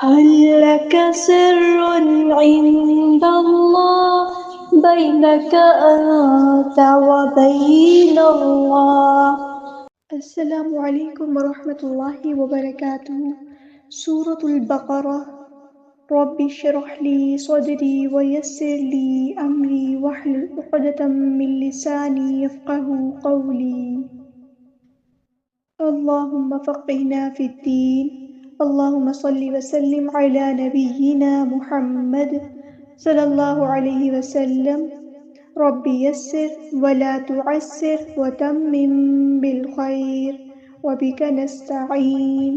هل لك سر عند الله بينك أنت وبين الله. السلام علیکم ورحمۃ اللہ وبرکاتہ. سورة البقرہ. رب اشرح لي صدري ويسر لي أمري واحلل عقدة من لساني يفقهوا قولي. اللهم فقهنا في الدين. اللهم صل وسلم على نبينا محمد صلى الله عليه وسلم. رب يسر ولا تعسر وتمم بالخير وبك نستعين.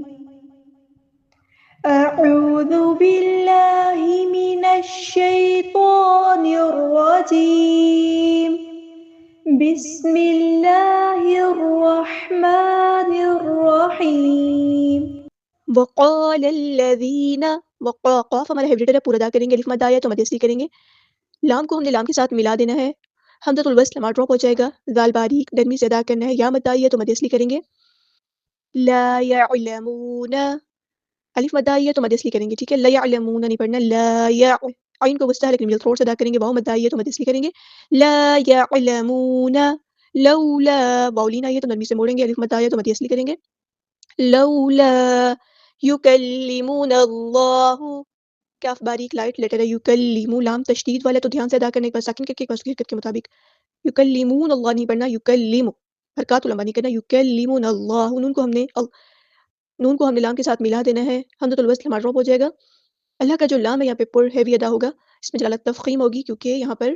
أعوذ بالله من الشيطان الرجيم. بسم الله الرحمن الرحیم. وقال الذین قاف ہمارا ہیبریٹر ہے، پورا ادا کریں گے. الف مد آیا تو مد اصلی کریں گے. لام کو ہم نے لام کے ساتھ ملا دینا ہے. حمزۃ الوصل ہمارا ڈراپ ہو جائے گا. ذال باریک نرمی سے ادا کرنا ہے. یا مد آیا تو مد اصلی کریں گے. لا یعلمون، الف مد آیا تو مد اصلی کریں گے. ٹھیک ہے، لا یعلمون نہیں پڑھنا. لا یا عین کو وسطی ہے لیکن مڈل تھروٹ سے ادا کریں گے. واو مد آیا تو مد اصلی کریں گے. لا یعلمون لولا، واولین آیا تو نرمی سے موڑیں گے. الف مد آیا تو مد اصلی کریں گے. لولا یکلمون اللہ، کاف باریک لائٹ لیٹر ہے. یکلمو لام تشدید والا تو دھیان سے ادا کرنے کے بعد ساکن کر کے حرکت کے مطابق. یکلمون اللہ نہیں پڑھنا. یکلم حرکات علماء نہیں کرنا. یکلمون اللہ، نون کو ہم نے لام کے ساتھ ملا دینا ہے. حمزۃ الوصل ہمارا ڈراپ ہو جائے گا. اللہ کا جو لام ہے یہاں پہ پر ہیوی ادا ہوگا. اس میں جلالت تفخیم ہوگی کیونکہ یہاں پر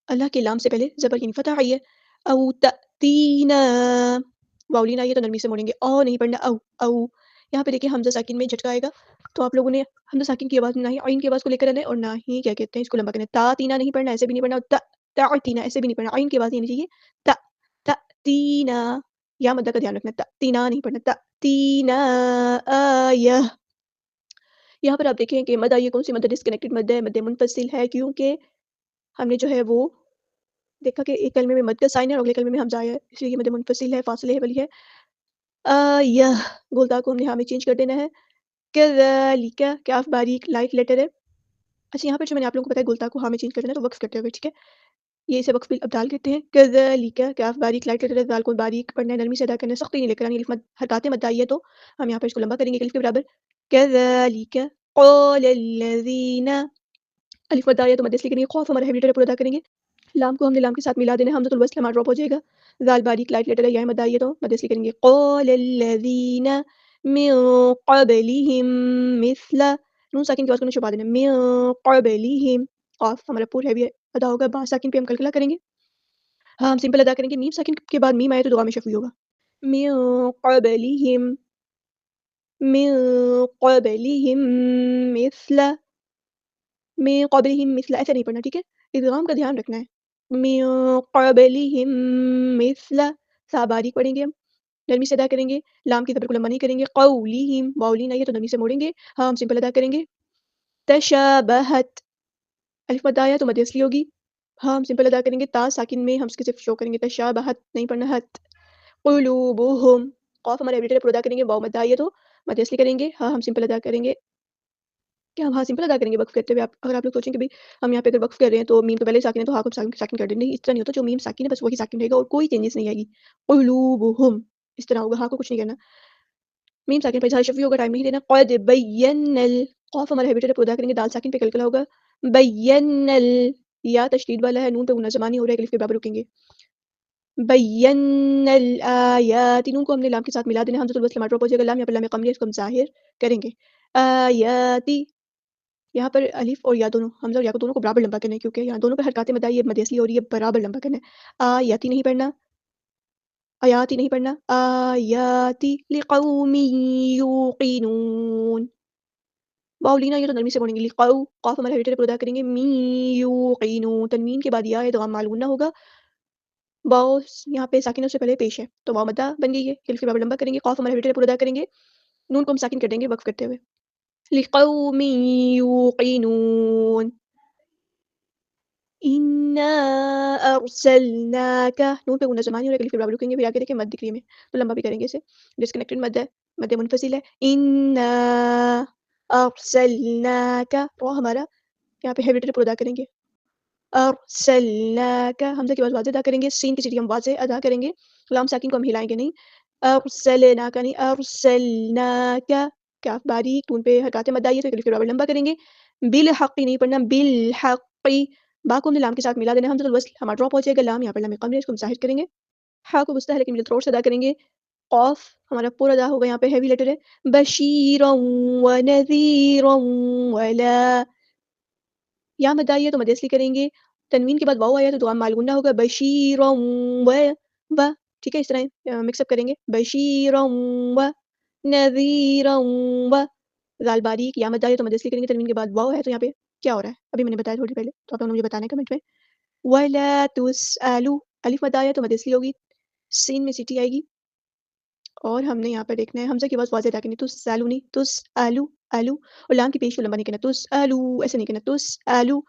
اللہ کے لام سے پہلے زبر یعنی فتح آئی ہے. او تأتینا، واولین آئی ہے تو نرمی سے موڑیں گے. او نہیں پڑھنا. او یہاں پہ دیکھیں حمزہ ساکن میں جھٹکا آئے گا تو آپ لوگوں نے حمزہ ساکن کی آواز نہ ہی عین کی آواز کو لے کر آنا ہے اور نہ ہی کیا کہتے ہیں اس کو لمبا کرنا ہے. تا تینا نہیں پڑھنا، ایسے بھی نہیں پڑھنا. تا تینا ایسے بھی نہیں پڑھنا. عین کی آواز نہیں آنی چاہیے. تا تا تینا، یا مدہ کا دھیان رکھنا. تا تینا نہیں پڑھنا. تا تینا آیہ. یہاں پر آپ دیکھیں کہ مد آئیے کون سی مد ڈسکنیکٹڈ مد ہے، مد منفصل ہے، کیونکہ ہم نے جو ہے وہ دیکھا کہ ایک کلمے میں مد کا سائن ہے اور اگلے کلمے میں حمزہ آیا ہے، اس لیے یہ مد منفصل ہے، فاصلے والی ہے. آیہ گولتا کو ہم نے ہاں میں چینج کر دینا ہے. کذالک، کاف باریک لائٹ لیٹر ہے. اچھا یہاں پر جو میں نے آپ لوگوں کو بتایا گولتا کو ہاں میں چینج کر دینا ہے تو وقف کرتے ہوئے. ٹھیک ہے، یہ اسے وقف ابدال کہتے ہیں. کذالک، کاف باریک لائٹ لیٹر ہے. ذال کو باریک پڑھنا ہے، نرمی سے ادا کرنا ہے، سختی نہیں لے کر آنی. الف مد حرکات مد آئی ہے تو ہم یہاں پر اس کو لمبا کریں گے الف کے برابر. کذالک قال الذین، الف مد آیا تو مد اصلی کریں گے. خوف ہمارا ہیبریٹر ہے، پورا ادا کریں گے. لام کو ہم نے لام کے ساتھ ملا دینا ہے. حمزۃ الوصل ہمارا ڈراپ ہو جائے گا. ذال باریک لائٹ لیٹر ہے، یا مد آئی ہے تو مد اصلی کریں گے. قال الذین من قبلہم مثل، نون ساکن کی آواز کو چھپا دینا. من قبلہم، قاف ہمارا پور ہیوی ادا ہوگا. با ساکن پہ ہم کلکلا کریں گے. ہاں ہم سمپل ادا کریں گے. میم ساکن کے بعد میم آئے تو دعا میں شفوی ہوگا. من قبلہم، من قبلہم مثل، من قبلہم مثل ایسے نہیں پڑھنا. ٹھیک ہے، ادغام کا دھیان رکھنا ہے. من قبلہم مثل، سا باریک پڑھیں گے ہم، نرمی سے ادا کریں گے. لام کی زبر کو لمبا نہیں کریں گے. قولہم، واولین آئی ہے تو نرمی سے موڑیں گے. ہاں ہم سمپل ادا کریں گے. تشابہت، الف مد آیا تو مد اصلی ہوگی. ہاں ہم سمپل ادا کریں گے. تا ساکن میں ہم اس کے صرف شو کریں گے. تشابہت نہیں پڑھنا. حت، قلوبہم، قاف ہمارے ایبریٹر پر ادا کریں گے. واو مد آئی ہے تو مد اصلی کریں گے. ہاں ہم سمپل ادا کریں گے. کیا ہم ہاں سمپل ادا کریں گے وقف کرتے ہوئے. اگر آپ لوگ سوچیں کہ بھئی ہم یہاں پہ اگر وقف کر رہے ہیں تو میم تو پہلے ساکن ہے تو ہاں کو ساکن کر دیں. نہیں، اس طرح نہیں ہوتا. جو میم ساکن ہے بس وہی ساکن رہے گا اور کوئی چینجز نہیں آئے گی. قلوبہم اس طرح ہوگا. ہاں کو کچھ نہیں کرنا. میم ساکن پہ اظہار شفوی ہوگا، ٹائم نہیں دینا. قد بینا قاف ہمارا ہیبریٹر پہ ادا کریں گے. دال ساکن پہ کلکلا ہوگا. بینا، یا تشدید والا ہے، نون پہ گنہ زمانی ہو رہا ہے، الف کے برابر رکیں گے. بینا الآیات، نون کو ہم نے لام کے ساتھ ملا دینا. حمزۃ الوصل ہمارا ڈراپ ہو جائے گا. لام یا پر لام قمری ہے، اس کو ہم ظاہر کریں گے. آیاتی، یہاں پر الف اور یا دونوں، حمزہ اور یا کو دونوں کو برابر لمبا کرنا ہے کیونکہ یہاں دونوں پہ حرکات مد آئی ہے، مد اصلی ہو رہی ہے، برابر لمبا کرنا ہے. آیاتی نہیں پڑھنا. آیاتی نہیں پڑھنا. آیاتی لقوم یوقنون، واولین یہ تو نرمی سے پڑھیں گے. لقو، قاف ہمارا ہیبریٹر پر ادا کریں گے. می یوقنون، تنوین کے بعد یا ہے تو معلوم نہ ہوگا. واو یہاں پہ ساکن سے پہلے پیش ہے تو واو مدہ بن گئی ہے. الف کے برابر لمبا کریں گے. قاف ہمارا ہیبریٹر پر ادا کریں گے. نون کو ہم ساکن کر دیں گے وقف کرتے ہوئے. لقوم یوقنون، انا ارسلناک، نون پہ گنہ زمانی اور الف کے برابر رکیں گے. پھر آگے دیکھیں مد دکھ رہی ہے میں تو لمبا بھی کریں گے. اسے ڈسکنیکٹڈ مد ہے، مد منفصل ہے. انا ارسلناک، رو ہمارا یہاں پہ ہیوی لیٹر پر ادا کریں گے. ارسلناک، حمزہ کی آواز واضح ادا کریں گے، سین کی سیٹی ہم واضح ادا کریں گے، لام ساکن کو ہم ہلائیں گے نہیں. ارسلناک نہیں، ارسلناک، کاف باریک ٹون پہ ہٹاتے مد آئیے تو الف کے برابر لمبا کریں گے. بالحق نہیں پڑھنا، بالحق، با کو ہم نے لام کے ساتھ ملا دینا، حمزۃ الوصل ہمارا ڈراپ ہو جائے گا، لام یہاں پر لام قمر ہے، اس کو ہم ظاہر کریں گے. ہا کو مستحل لیکن مل تھروٹ سے ادا کریں گے. قاف ہمارا پورا ادا ہوگا، یہاں پہ ہیوی لیٹر ہے. بشیرا ونذیرا ولا، یا مد آئی ہے تو مد اصلی کریں گے، تنوین کے بعد واو آیا تو دعا مال غنہ ہوگا. بشیرا و، ٹھیک ہے، اس طرح مکس اپ کریں گے. بشیرا و نذیرا و، ذال باریک، یا مد آئی ہے تو مد اصلی کریں گے، تنوین کے بعد واو ہے تو یہاں پہ کیا ہو رہا ہے ابھی میں نے بتایا تھوڑی پہلے، تو آپ لوگوں نے مجھے بتانا ہے کمنٹ میں. ولا تسألو، الف مد آیا تو مد اصلی ہوگی، سین میں سیٹی آئے گی، اور ہم نے یہاں پر دیکھنا ہے حمزہ کی آواز واضح ادا کرنی. تسألو نہیں، تسألو، الو، اور لام کی پیش کو لمبا نہیں کرنا. تسألو ایسے نہیں کرنا. تسألو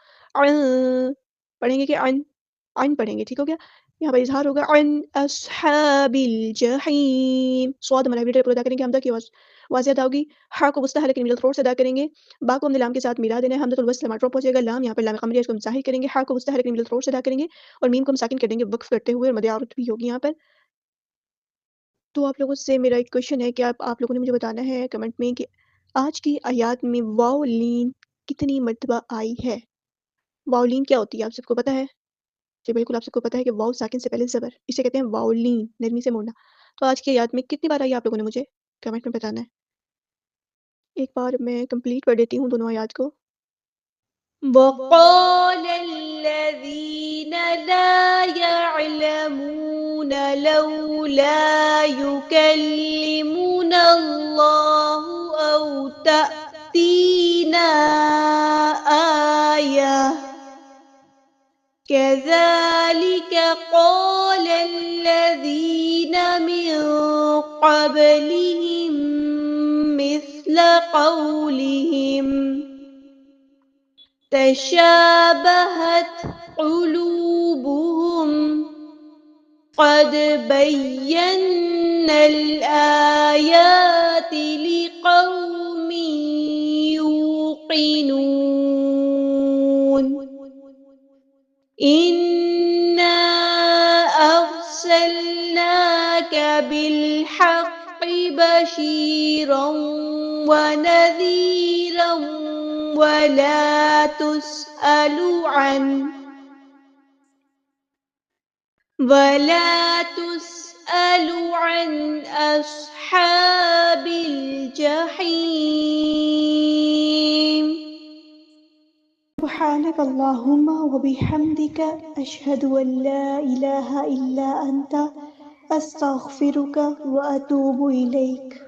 پڑھیں گے کہ عن پڑھیں گے، ٹھیک ہو گیا. یہاں پر اظہار ہوگا عن اصحاب الجحیم. صاد ہمارا بیٹا ادا کریں گے، حمزہ کی آواز واضح ادا ہوگی. ہا کو مستحل لیکن مل تھروٹ سے ادا کریں گے. با کو ہم نے لام کے ساتھ ملا دینا ہے، حمزۃ الوصل ہمارا ڈراپ ہو جائے گا، لام یہاں پر لام قمریہ اس کو ہم ظاہر کریں گے. ہا کو مستحل لیکن مل تھروٹ سے ادا کریں گے، اور میم کو ہم ساکن کر دیں گے وقف کرتے ہوئے، اور مد عارض بھی ہوگی یہاں پر. تو آپ لوگوں سے میرا ایک کویشچن ہے کہ آپ لوگوں نے مجھے بتانا ہے کمنٹ میں کہ آج کی آیات میں واو لین کتنی مرتبہ آئی ہے. واو لین کیا ہوتی ہے، آپ سب کو پتہ ہے؟ جی بالکل، آپ سب کو پتہ ہے کہ واو ساکن سے پہلے زبر، اسے کہتے ہیں واو لین، نرمی سے موڑنا. تو آج کی آیات میں کتنی بار آئی آپ لوگوں نے مجھے کمنٹ میں بتانا ہے. ایک بار میں کمپلیٹ کر دیتی ہوں دونوں آیات کو. وقال الذين لا يعلمون لولا يكلمنا الله أو تأتينا آية كذلك قال الذين من قبلهم مثل قولهم تشابهت قلوبهم قد بينا الآيات لقوم يوقنون إنا أرسلناك بالحق بشيرا ونذيرا ولا تسأل عن أصحاب الجحيم. سبحانك اللهم وبحمدك أشهد أن لا إله إلا أنت أستغفرك وأتوب إليك.